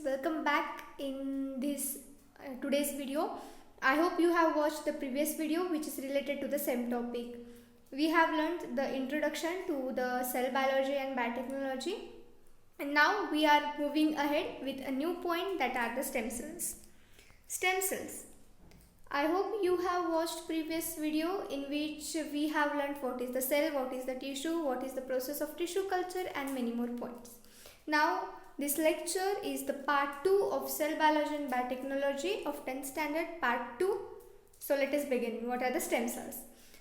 welcome back in this today's video. I hope you have watched the previous video which is related to the same topic. We have learned the introduction to the cell biology and biotechnology, and now we are moving ahead with a new point, that are the stem cells. Stem cells. I hope you have watched previous video in which we have learned what is the cell, what is the tissue, what is the process of tissue culture, and many more points. Now this lecture is the part 2 of cell biology and biotechnology of 10th standard, part 2. So let us begin. What are the stem cells?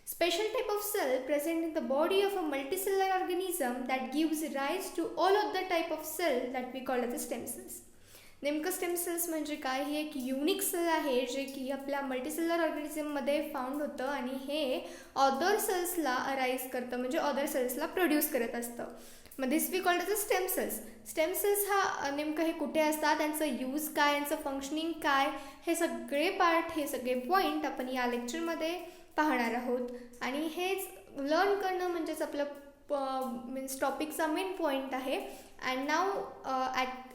Special type of cell present in the body of a multicellular organism that gives rise to all of the type of cell that we call as the stem cells. नेमकं stem cells म्हणजे काय? ही एक unique sale आहे जे की आपल्या multicellular ऑर्गॅनिझममध्ये found होतं आणि हे अदर सेल्सला अराईज करतं, म्हणजे अदर सेल्सला प्रोड्यूस करत असतं. मग this we called as stem cells. Stem cells हा नेमकं हे कुठे असतात, त्यांचं यूज काय, यांचं फंक्शनिंग काय, हे सगळे पार्ट, हे सगळे पॉईंट आपण या लेक्चरमध्ये पाहणार आहोत. आणि हेच लर्न करणं म्हणजेच आपलं मीन्स टॉपिकचा मेन पॉईंट आहे. And now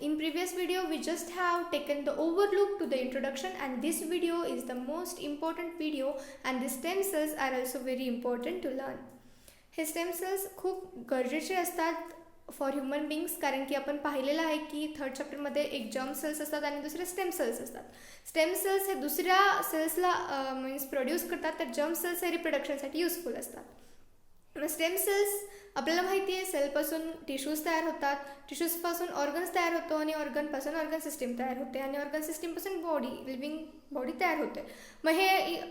in previous video we just have taken the overlook to the introduction, and this video is the most important video, and the stem cells are also very important to learn. हे stem cells खूप गरजेचे असतात for human बिंग्स, कारण की आपण पाहिलेलं आहे की 3rd चॅप्टरमध्ये एक जर्म सेल्स असतात आणि दुसरे स्टेम सेल्स असतात. स्टेम सेल्स हे दुसऱ्या सेल्सला मीन्स प्रोड्यूस करतात, तर जर्म सेल्स हे रिप्रोडक्शनसाठी युजफुल असतात. स्टेम सेल्स आपल्याला माहिती आहे सेलपासून टिश्यूज तयार होतात, टिश्यूजपासून ऑर्गन्स तयार होतो आणि ऑर्गनपासून ऑर्गन सिस्टीम तयार होते आणि ऑर्गन सिस्टीमपासून बॉडी, लिव्हिंग बॉडी तयार होते. मग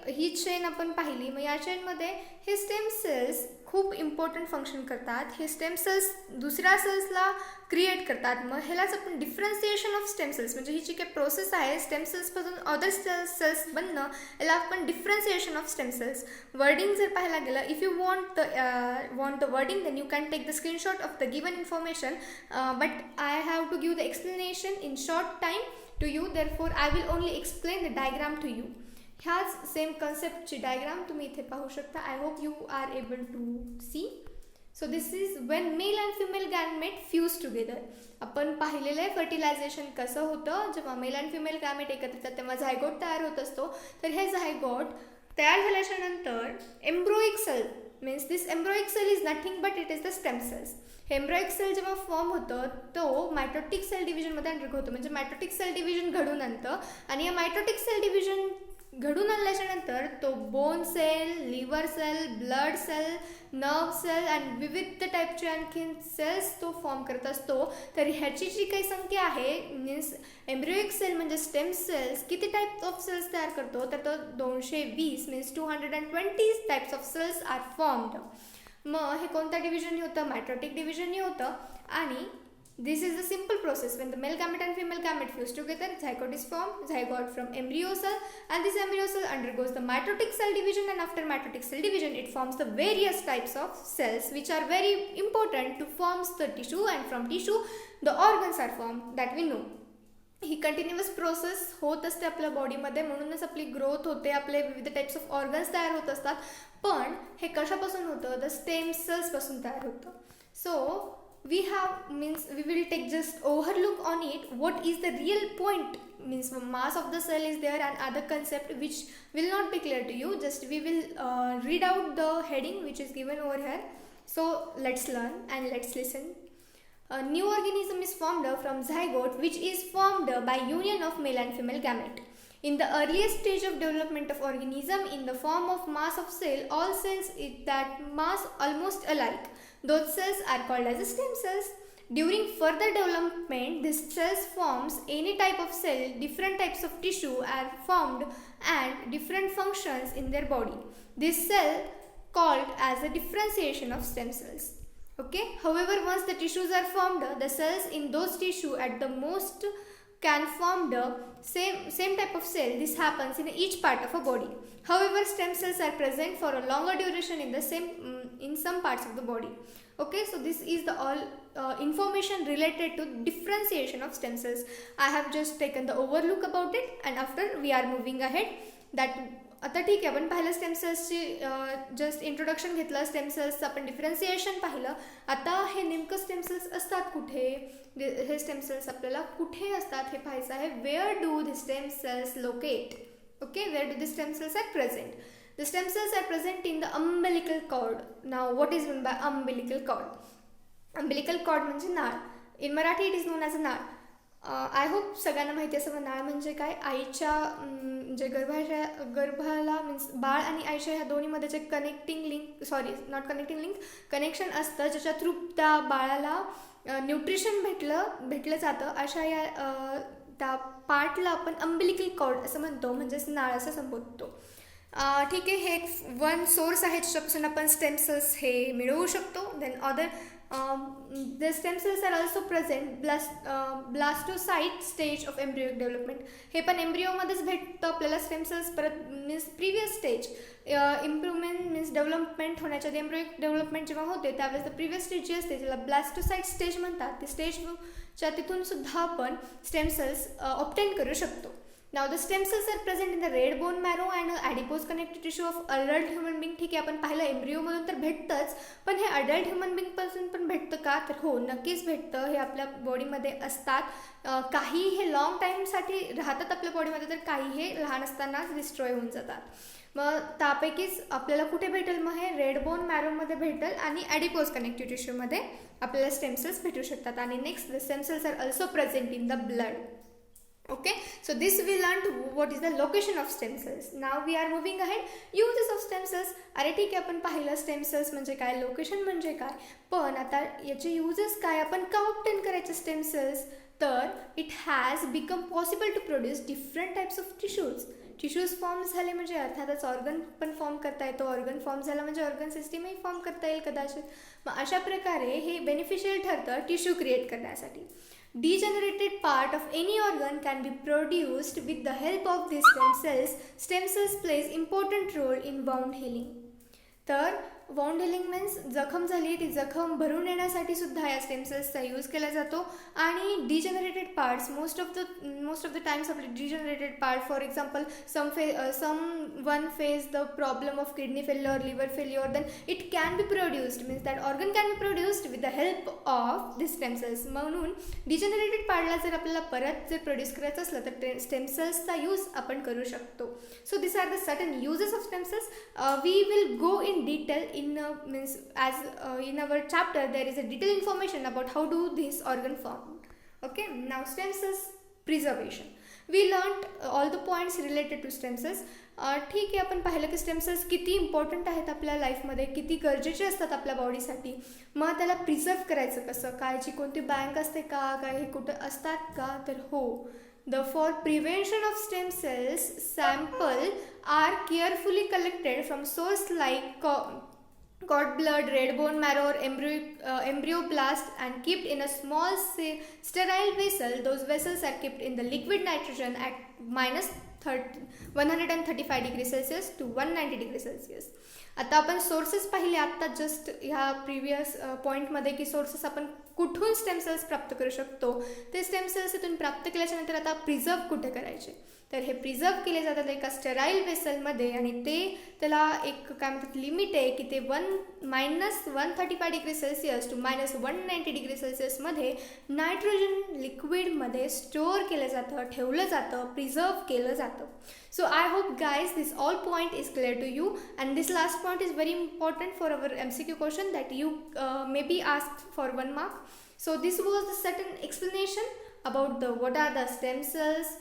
ही चेन आपण पाहिली. मग या चेनमध्ये हे स्टेम सेल्स खूप इम्पॉर्टंट फंक्शन करतात. हे स्टेम सेल्स दुसऱ्या सेल्सला क्रिएट करतात. मग ह्यालाच आपण डिफरन्सिएशन ऑफ स्टेम सेल्स, म्हणजे ही जी काही प्रोसेस आहे स्टेम सेल्सपासून अदर सेल्स बनणं, याला आपण differentiation of stem cells. Wording जर पाहायला गेलं, if you want the wording, then you can take the screenshot of the given information, but I have to give the explanation in short time to you, therefore I will only explain the diagram to you. ह्याच same कन्सेप्टची diagram तुम्ही इथे पाहू शकता. I hope you are able to see. So this is when male and female gamete fuse together. आपण पाहिलेलं आहे fertilisation कसं होतं, जेव्हा मेल अँड फिमेल गॅमेट एकत्र येतात तेव्हा झायगोट तयार होत असतो. तर हे झायगोट तयार झाल्याच्या नंतर embryonic cell, means this embryonic cell is nothing but it is the stem cells. हे एम्ब्रोइक सेल जेव्हा फॉर्म होतं तो मायटोटिक सेल डिव्हिजनमध्ये अंडरगो होतं, म्हणजे मायटोटिक सेल डिव्हिजन घडून आणतं. आणि या मायटोटिक सेल डिव्हिजन घडून आणल्याच्या नंतर तो bone cell, liver cell, blood cell, nerve cell आणि विविध टाईपचे आणखीन सेल्स तो फॉर्म करत असतो. तर ह्याची जी काही संख्या आहे, मीन्स एम्ब्रियोइक सेल म्हणजे स्टेम सेल्स किती टाईप्स ऑफ सेल्स तयार करतो, तर तो 220 means 220 types of cells are formed. मग हे कोणत्या डिव्हिजननी होतं? मायटोटिक डिव्हिजननी होतं. आणि this is the simple process. When the male gamete and female gamete fuse together, zygote is formed, zygote from embryo cell, and this embryo cell undergoes the mitotic cell division, and after mitotic cell division it forms the various types of cells which are very important to form the tissue, and from tissue the organs are formed that we know. He continuous process होत असते आपल्या बॉडीमध्ये, म्हणूनच आपली growth होते, आपले विविध types of organs तयार होत असतात. पण हे कशापासून होतं? द स्टेम सेल्सपासून तयार होतं. So we will take just overlook on it. What is the real point? Means mass of the cell is there and other concept which will not be clear to you. Just we will read out the heading which is given over here. So let's learn and let's listen. A new organism is formed from zygote, which is formed by union of male and female gamete. In the earliest stage of development of organism, in the form of mass of cell, all cells is that mass almost alike. Those cells are called as stem cells. During further development, this cells forms any type of cell, different types of tissue are formed and different functions in their body. This cell called as a differentiation of stem cells. Okay. However, once the tissues are formed, the cells in those tissue at the most can form the same type of cell. This happens in each part of a body. However, stem cells are present for a longer duration in the in some parts of the body. Okay, so this is the all information related to differentiation of stem cells. I have just taken the overlook about it, and after we are moving ahead, that आता ठीक आहे, आपण पाहिलं stem सेल्सची just introduction घेतलं, stem सेल्सचं आपण differentiation पाहिलं. आता हे नेमकं स्टेम सेल्स असतात कुठे, हे स्टेम सेल्स आपल्याला कुठे असतात हे पाहायचं आहे. Where do the stem cells locate? Okay, where do the stem cells are present? The stem cells are present in the umbilical cord. Now what is meant by umbilical cord? Umbilical cord म्हणजे नाळ. In Marathi it is known as a नाळ. I hope सगळ्यांना माहिती असेल नाळ म्हणजे काय. आईच्या म्हणजे गर्भाला मीन्स बाळ आणि आईच्या ह्या दोन्हीमध्ये जे connecting link, not connecting link, connection असतं ज्याच्या थ्रू त्या बाळाला न्यूट्रिशन भेटलं जातं. अशा या त्या पार्टला आपण अंबिलिकल कॉर्ड असं म्हणतो, म्हणजेच नाळ असं संबोधतो. ठीक आहे, हे एक वन सोर्स आहे ज्याच्यापासून आपण स्टेम सेल्स हे मिळवू शकतो. Then other the stem cells are also present blastocyst stage of embryonic development. हे पण एम्ब्रिओमध्येच भेटतं आपल्याला स्टेम सेल्स. परत means previous stage improvement means development होण्याच्या आधी एम्ब्रियोइक डेव्हलपमेंट जेव्हा होते त्यावेळेस द प्रिव्हियस स्टेज जी असते त्याला ब्लास्टोसाइट स्टेज म्हणतात. ती स्टेजच्या तिथून सुद्धा आपण स्टेम सेल्स ऑब्टेन करू शकतो. Now the stem cells are present in the red bone marrow and adipose connective tissue of adult human being. ठीक आहे, आपण पाहिलं एम्ब्रिओमधून तर भेटतंच, पण हे अडल्ट ह्युमन बिंगपासून पण भेटतं का? तर हो, नक्कीच भेटतं. हे आपल्या बॉडीमध्ये असतात. काही हे लॉंग टाईमसाठी राहतात आपल्या बॉडीमध्ये, तर काही हे लहान असतानाच डिस्ट्रॉय होऊन जातात. मग त्यापैकीच आपल्याला कुठे भेटेल? मग हे रेड बोन मॅरोमध्ये भेटेल आणि ॲडिपोज कनेक्टिव्ह टिश्यूमध्ये आपल्याला स्टेम सेल्स भेटू शकतात. आणि next, the stem cells are also present in the blood. Okay, so this we learned what is the location of stem cells. Now we are moving ahead. Uses of stem cells. अरे ठीक आहे, आपण पाहिलं stem cells म्हणजे काय, location म्हणजे काय, पण आता याचे युजेस काय, आपण का ऑब्टेन करायचे स्टेम सेल्स? तर it has become possible to produce different types of tissues form झाले म्हणजे अर्थातच ऑर्गन पण फॉर्म करता येतो. ऑर्गन फॉर्म झाला म्हणजे ऑर्गन सिस्टीमही फॉर्म करता येईल कदाचित. मग अशा प्रकारे हे बेनिफिशियल ठरतं टिश्यू क्रिएट करण्यासाठी. Degenerated part of any organ can be produced with the help of these stem cells. Stem cells plays important role in wound healing. तर वॉन्ड हिलिंग मीन्स जखम झाली, ती जखम भरून येण्यासाठी सुद्धा या स्टेम सेल्सचा यूज केला जातो. आणि degenerated parts most of the times आपले degenerated part, for example someone face the problem of kidney failure, liver failure, then it can be produced means that organ can be produced with the help of this stem cells. म्हणून degenerated पार्टला जर आपल्याला परत जर produce करायचं असलं तर stem सेल्सचा यूज आपण करू शकतो. So this are the certain uses of stem cells. We will go in detail in our chapter. There is a detailed information about how do this organ form. Okay, now stem cells preservation. We learned all the points related to stem cells. ठीक आहे, आपण पाहिलं की stem cells किती important आहेत आपल्या लाईफमध्ये, किती गरजेचे असतात आपल्या बॉडीसाठी. मग त्याला प्रिझर्व करायचं कसं, कायची कोणती बँक असते का, काय हे कुठं असतात का? तर हो, for prevention of stem cells, sample are carefully collected from source like cord blood, red bone marrow, or embryoblast and kept in a small sterile vessel. Those vessels are kept in the liquid nitrogen at minus 135 degrees Celsius to 190 degrees Celsius. आता आपण sources पाहिले आत्ता just ह्या previous पॉईंटमध्ये की sources आपण कुठून stem cells प्राप्त करू शकतो. ते स्टेम सेल्स इथून प्राप्त केल्याच्या नंतर आता प्रिझर्व कुठे करायचे, तर हे प्रिझर्व केले जातात एका स्टेराईल वेसलमध्ये. आणि त्याला एक काय म्हणतात लिमिट आहे की ते -135 डिग्री सेल्सिअस टू -190 डिग्री सेल्सिअसमध्ये नायट्रोजन लिक्विडमध्ये स्टोअर केलं जातं, ठेवलं जातं, प्रिझर्व केलं जातं. So I hope guys this all point is clear to you, and this last point is very important for our MCQ question that you may be asked for 1 mark. So this was the certain explanation about the what are the stem cells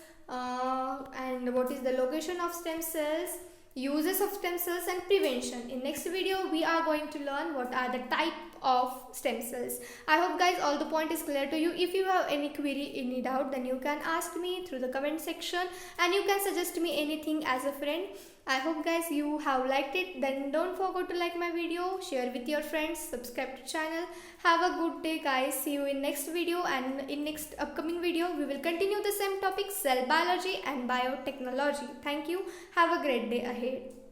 and what is the location of stem cells, uses of stem cells and prevention. In next video we are going to learn what are the type of stem cells. I hope guys all the point is clear to you. If you have any query, any doubt, then you can ask me through the comment section and you can suggest me anything as a friend. I hope guys you have liked it. Then don't forget to like my video, share with your friends, subscribe to channel. Have a good day guys. See you in next video, and in next upcoming video we will continue the same topic, cell biology and biotechnology. Thank you. Have a great day ahead.